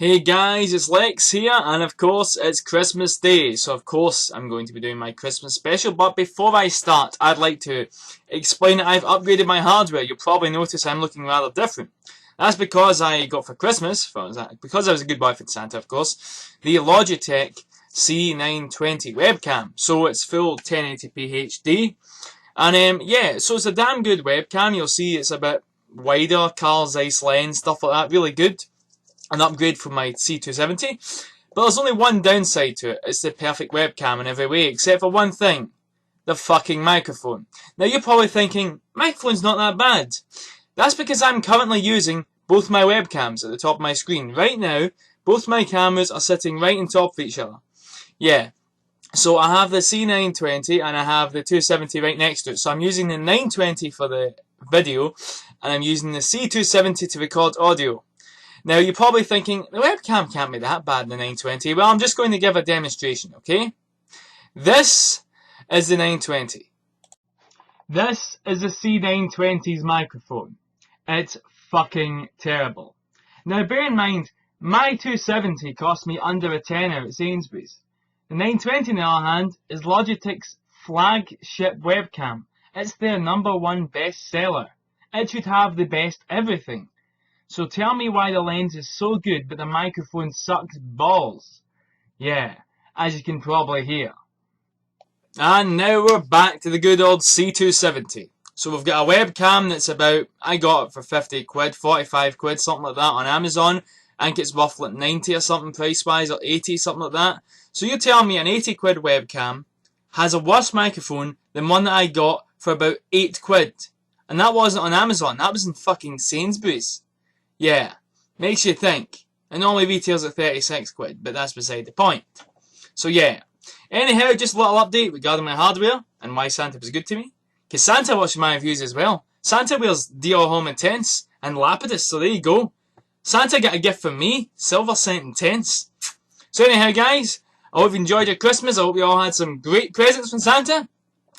Hey guys, it's Lex here, and of course it's Christmas Day, so of course I'm going to be doing my Christmas special. But before I start, I'd like to explain that I've upgraded my hardware. You'll probably notice I'm looking rather different. That's because I got for Christmas, because I was a good boy for Santa of course, the Logitech C920 webcam. So it's full 1080p HD, and yeah, so it's a damn good webcam. You'll see it's a bit wider, Carl Zeiss lens, stuff like that, really good. An upgrade from my C270, but there's only one downside to it. It's the perfect webcam in every way, except for one thing: the fucking microphone. Now you're probably thinking, microphone's not that bad. That's because I'm currently using both my webcams at the top of my screen. Right now, both my cameras are sitting right on top of each other. Yeah, so I have the C920 and I have the 270 right next to it. So I'm using the 920 for the video, and I'm using the C270 to record audio. Now, you're probably thinking, the webcam can't be that bad in the 920. Well, I'm just going to give a demonstration, okay? This is the 920. This is the C920's microphone. It's fucking terrible. Now, bear in mind, my 270 cost me under a tenner at Sainsbury's. The 920, on the other hand, is Logitech's flagship webcam. It's their #1 bestseller. It should have the best everything. So tell me why the lens is so good, but the microphone sucks balls. Yeah, as you can probably hear. And now we're back to the good old C270. So we've got a webcam that's about, I got it for 50 quid, 45 quid, something like that on Amazon. I think it's worth like 90 or something price-wise, or 80, something like that. So you're telling me an 80 quid webcam has a worse microphone than one that I got for about 8 quid. And that wasn't on Amazon, that was in fucking Sainsbury's. Yeah, makes you think. It normally retails at 36 quid, but that's beside the point. So yeah. Anyhow, just a little update regarding my hardware and why Santa was good to me. Because Santa watches my reviews as well. Santa wears Dior Homme Intense and Lapidus, so there you go. Santa got a gift from me, Silver Scent Intense. So anyhow guys, I hope you enjoyed your Christmas. I hope you all had some great presents from Santa.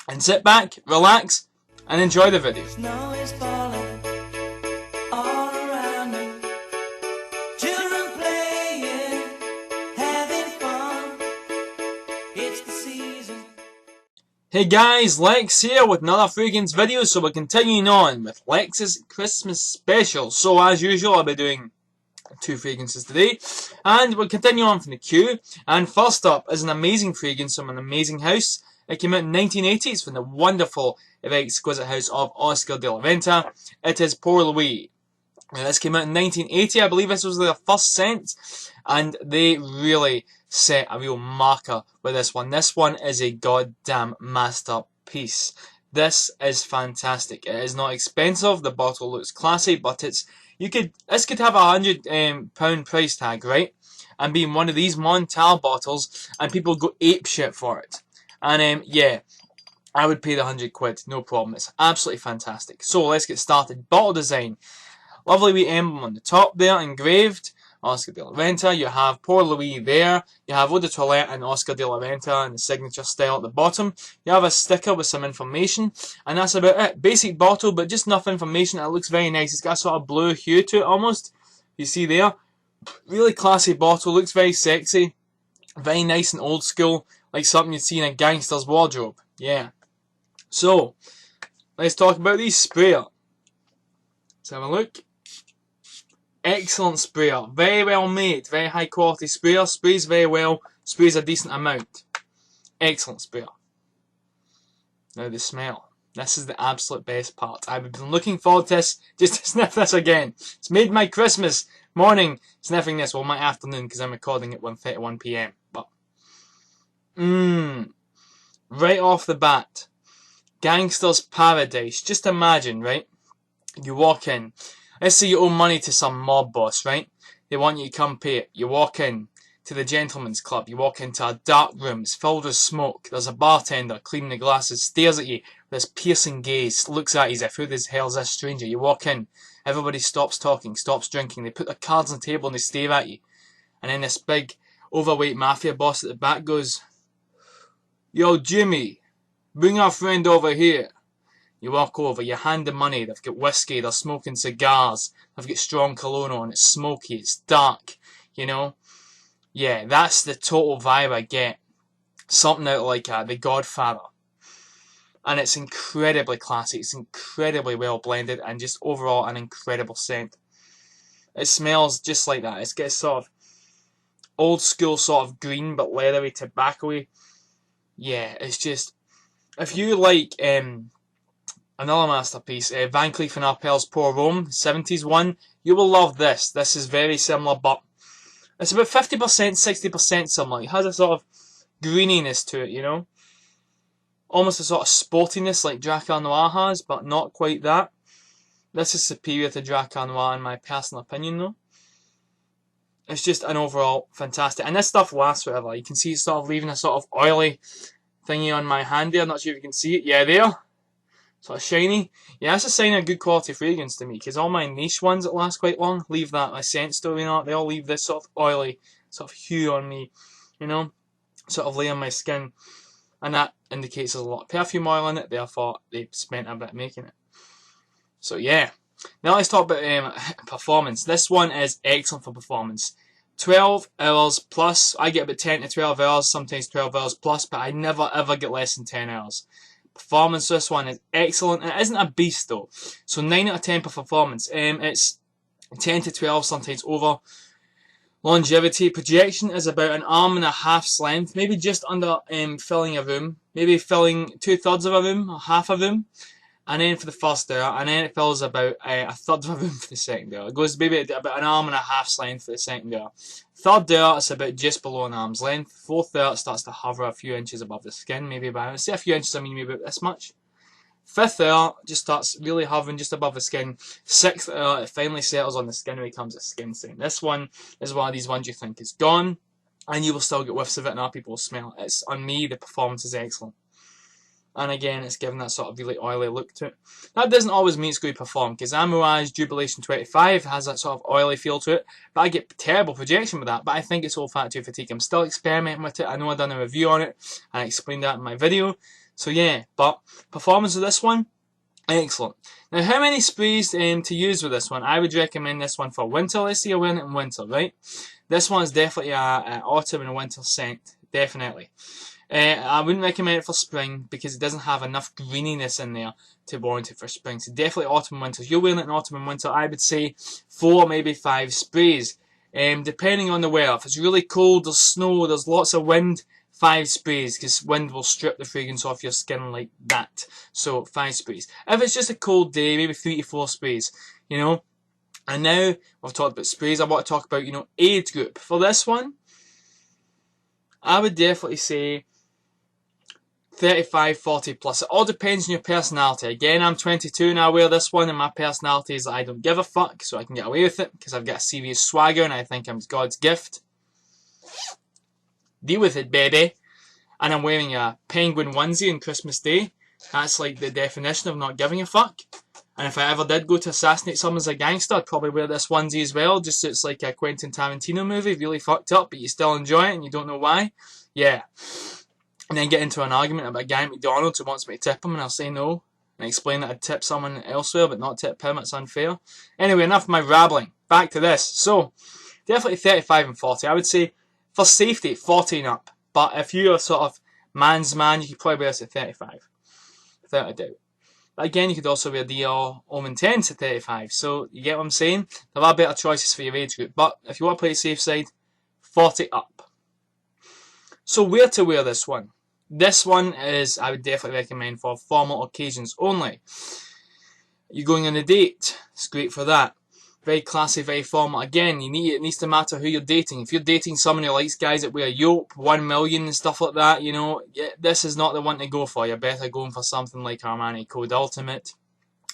And sit back, relax, and enjoy the video. Snow is falling all around me. Children playing, having fun. It's the season. Hey guys, Lex here with another Fragrance video. So we're continuing on with Lex's Christmas special. So as usual, I'll be doing 2 fragrances today, and we'll continue on from the queue. And first up is an amazing fragrance from an amazing house. It came out in 1980. It's from the wonderful, very exquisite house of Oscar de la Renta. It is Pour Louis. Now, this came out in 1980. I believe this was their first scent, and they really set a real marker with this one. This one is a goddamn masterpiece. This is fantastic. It is not expensive. The bottle looks classy, but this could have £100 price tag, right? And being one of these Montal bottles, and people go apeshit for it. And yeah, I would pay the 100 quid, no problem. It's absolutely fantastic. So let's get started. Bottle design. Lovely wee emblem on the top there, engraved. Oscar de la Renta. You have Pour Louis there. You have Eau de Toilette and Oscar de la Renta in the signature style at the bottom. You have a sticker with some information. And that's about it. Basic bottle, but just enough information. It looks very nice. It's got a sort of blue hue to it almost. You see there. Really classy bottle. Looks very sexy. Very nice and old school. Like something you'd see in a gangster's wardrobe. Yeah. So, let's talk about these sprayer. Let's have a look. Excellent sprayer. Very well made. Very high quality sprayer. Sprays very well. Sprays a decent amount. Excellent sprayer. Now the smell. This is the absolute best part. I've been looking forward to this, just to sniff this again. It's made my Christmas morning sniffing this. Well, my afternoon, because I'm recording at 1:31 PM. But right off the bat, gangster's paradise. Just imagine, right? You walk in. Let's say you owe money to some mob boss, right? They want you to come pay it. You walk in to the gentleman's club. You walk into a dark room. It's filled with smoke. There's a bartender cleaning the glasses, stares at you with this piercing gaze, looks at you as if, who the hell is this stranger? You walk in. Everybody stops talking, stops drinking. They put their cards on the table and they stare at you. And then this big, overweight mafia boss at the back goes, "Yo, Jimmy, bring our friend over here." You walk over, you hand them money, they've got whiskey, they're smoking cigars, they've got strong cologne on, it's smoky, it's dark. you know? Yeah, that's the total vibe I get. Something out like The Godfather. And it's incredibly classy, it's incredibly well blended, and just overall an incredible scent. It smells just like that. It's got sort of old school sort of green but leathery tobacco-y. Yeah, it's just, if you like another masterpiece, Van Cleef & Arpels Pour Rome, 70s one, you will love this. This is very similar, but it's about 50%, 60% similar. It has a sort of greeniness to it, you know? Almost a sort of sportiness like Dracar Noir has, but not quite that. This is superior to Dracar Noir in my personal opinion, though. It's just an overall fantastic, and this stuff lasts forever. You can see it's sort of leaving a sort of oily thingy on my hand there. I'm not sure if you can see it. Yeah, there. Sort of shiny. Yeah, that's a sign of good quality fragrance to me, because all my niche ones that last quite long leave that, my scent story and all, they all leave this sort of oily sort of hue on me, you know, sort of lay on my skin, and that indicates there's a lot of perfume oil in it, therefore they spent a bit making it. So yeah. Now let's talk about performance. This one is excellent for performance. 12 hours plus. I get about 10 to 12 hours, sometimes 12 hours plus, but I never ever get less than 10 hours. Performance, this one is excellent. It isn't a beast though. So 9 out of 10 for performance. It's 10 to 12, sometimes over. Longevity. Projection is about an arm and a half's length, maybe just under filling a room. Maybe filling 2/3 of a room, or half a room. And then for the first hour, and then it fills about a third of a room for the second hour. It goes maybe about an arm and a half's length for the second hour. Third hour, it's about just below an arm's length. Fourth hour, it starts to hover a few inches above the skin, maybe about, say a few inches, I mean maybe about this much. Fifth hour, just starts really hovering just above the skin. Sixth hour, it finally settles on the skin and becomes a skin stain. This one is one of these ones you think is gone, and you will still get whiffs of it and other people will smell it. It's, on me, the performance is excellent. And again, it's given that sort of really oily look to it. That doesn't always mean it's going to perform, because Amouage Jubilation 25 has that sort of oily feel to it, but I get terrible projection with that, but I think it's olfactory fatigue. I'm still experimenting with it. I know I've done a review on it, and I explained that in my video. So yeah, but performance of this one, excellent. Now, how many sprays to use with this one? I would recommend this one for winter. Let's say you're wearing it in winter, right? This one is definitely an autumn and winter scent, definitely. I wouldn't recommend it for spring because it doesn't have enough greeniness in there to warrant it for spring. So definitely autumn and winter. If you're wearing it in autumn and winter, I would say 4, maybe 5 sprays. Depending on the weather. If it's really cold, there's snow, there's lots of wind, 5 sprays, because wind will strip the fragrance off your skin like that. So 5 sprays. If it's just a cold day, maybe 3 to 4 sprays, you know. And now we've talked about sprays, I want to talk about, you know, age group. For this one, I would definitely say 35, 40 plus. It all depends on your personality. Again, I'm 22 and I wear this one, and my personality is that I don't give a fuck, so I can get away with it because I've got a serious swagger and I think I'm God's gift. Deal with it, baby. And I'm wearing a penguin onesie on Christmas Day. That's like the definition of not giving a fuck. And if I ever did go to assassinate someone as a gangster, I'd probably wear this onesie as well, just so it's like a Quentin Tarantino movie, really fucked up, but you still enjoy it and you don't know why. Yeah. And then get into an argument about a guy at McDonald's who wants me to tip him, and I'll say no, and explain that I'd tip someone elsewhere but not tip him, it's unfair. Anyway, enough of my rambling. Back to this. So, definitely 35 and 40. I would say, for safety, 40 and up. But if you're sort of man's man, you could probably wear this at 35. Without a doubt. But again, you could also wear Dior Homme Intense at 35. So, you get what I'm saying? There are better choices for your age group. But if you want to play the safe side, 40 up. So, where to wear this one? This one is, I would definitely recommend for formal occasions only. You're going on a date, it's great for that. Very classy, very formal. Again, it needs to matter who you're dating. If you're dating someone who likes guys that wear Yope, 1 million and stuff like that, you know, this is not the one to go for. You're better going for something like Armani Code Ultimate,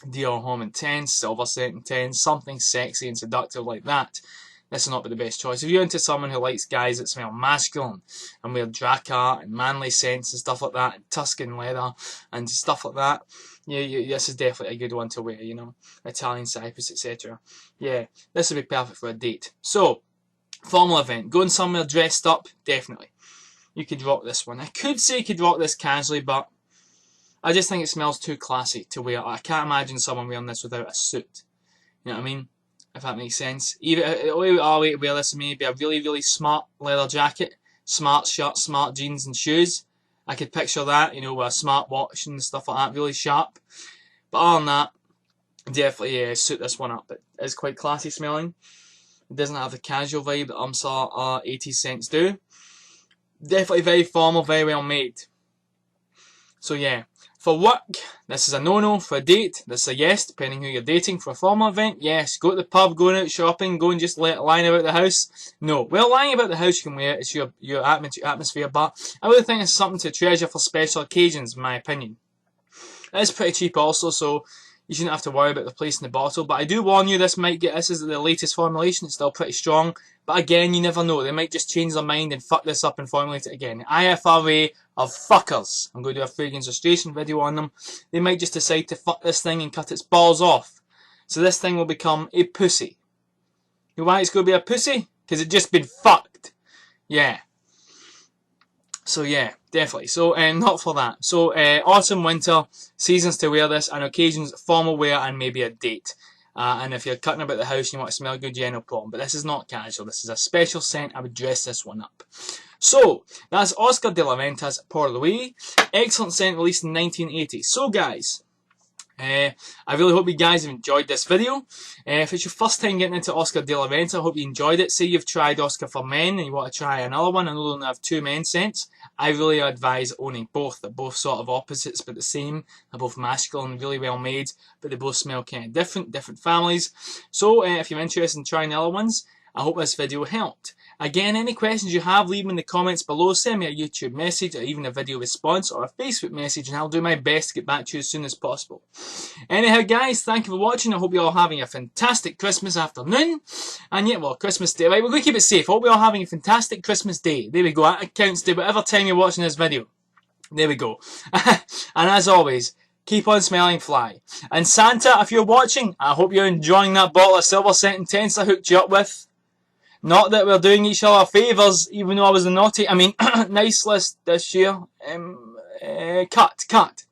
Dior Homme Intense, Silver Scent Intense, something sexy and seductive like that. This will not be the best choice. If you're into someone who likes guys that smell masculine and wear Dracar and manly scents and stuff like that, and Tuscan leather and stuff like that, this is definitely a good one to wear, you know. Italian Cypress, etc. Yeah, this would be perfect for a date. So, formal event. Going somewhere dressed up, definitely. You could rock this one. I could say you could rock this casually, but I just think it smells too classy to wear. I can't imagine someone wearing this without a suit. You know what I mean? if that makes sense. Even the only way to wear this is maybe a really, really smart leather jacket, smart shirt, smart jeans and shoes. I could picture that, you know, with a smart watch and stuff like that, really sharp. But other than that, definitely suit this one up. It is quite classy smelling. It doesn't have the casual vibe that UMSA 80 cents do. Definitely very formal, very well made. So yeah, for work, this is a no-no. For a date, this is a yes, depending who you're dating. For a formal event, yes. Go to the pub, going out shopping, going just lying about the house. No. Well, lying about the house you can wear, it's your atmosphere, but I really think it's something to treasure for special occasions, in my opinion. It is pretty cheap also, so you shouldn't have to worry about replacing the bottle. But I do warn you, this is the latest formulation. It's still pretty strong. But again, you never know. They might just change their mind and fuck this up and formulate it again. IFRA of fuckers. I'm going to do a fragrance illustration video on them. They might just decide to fuck this thing and cut its balls off. So this thing will become a pussy. You know why it's going to be a pussy? Because it's just been fucked. Yeah. So yeah, definitely. So not for that. So autumn, winter, seasons to wear this, and occasions, formal wear and maybe a date. And if you're cutting about the house and you want to smell good, yeah, no problem. But this is not casual. This is a special scent. I would dress this one up. So, that's Oscar de la Renta's Pour Louis. Excellent scent, released in 1980. So guys, I really hope you guys have enjoyed this video. If it's your first time getting into Oscar de la Renta, I hope you enjoyed it. Say you've tried Oscar for Men and you want to try another one. I know they only have 2 men scents. I really advise owning both. They're both sort of opposites but the same. They're both masculine, really well made, but they both smell kind of different families. So if you're interested in trying the other ones, I hope this video helped. Again, any questions you have, leave them in the comments below. Send me a YouTube message or even a video response or a Facebook message and I'll do my best to get back to you as soon as possible. Anyhow guys, thank you for watching. I hope you're all having a fantastic Christmas afternoon. And yeah, well, Christmas Day. Right, we're going to keep it safe. I hope you're all having a fantastic Christmas Day. There we go. That counts to whatever time you're watching this video. There we go. And as always, keep on smelling fly. And Santa, if you're watching, I hope you're enjoying that bottle of silver scent intense I hooked you up with. Not that we're doing each other favours, even though I was a naughty. I mean, nice list this year. Cut.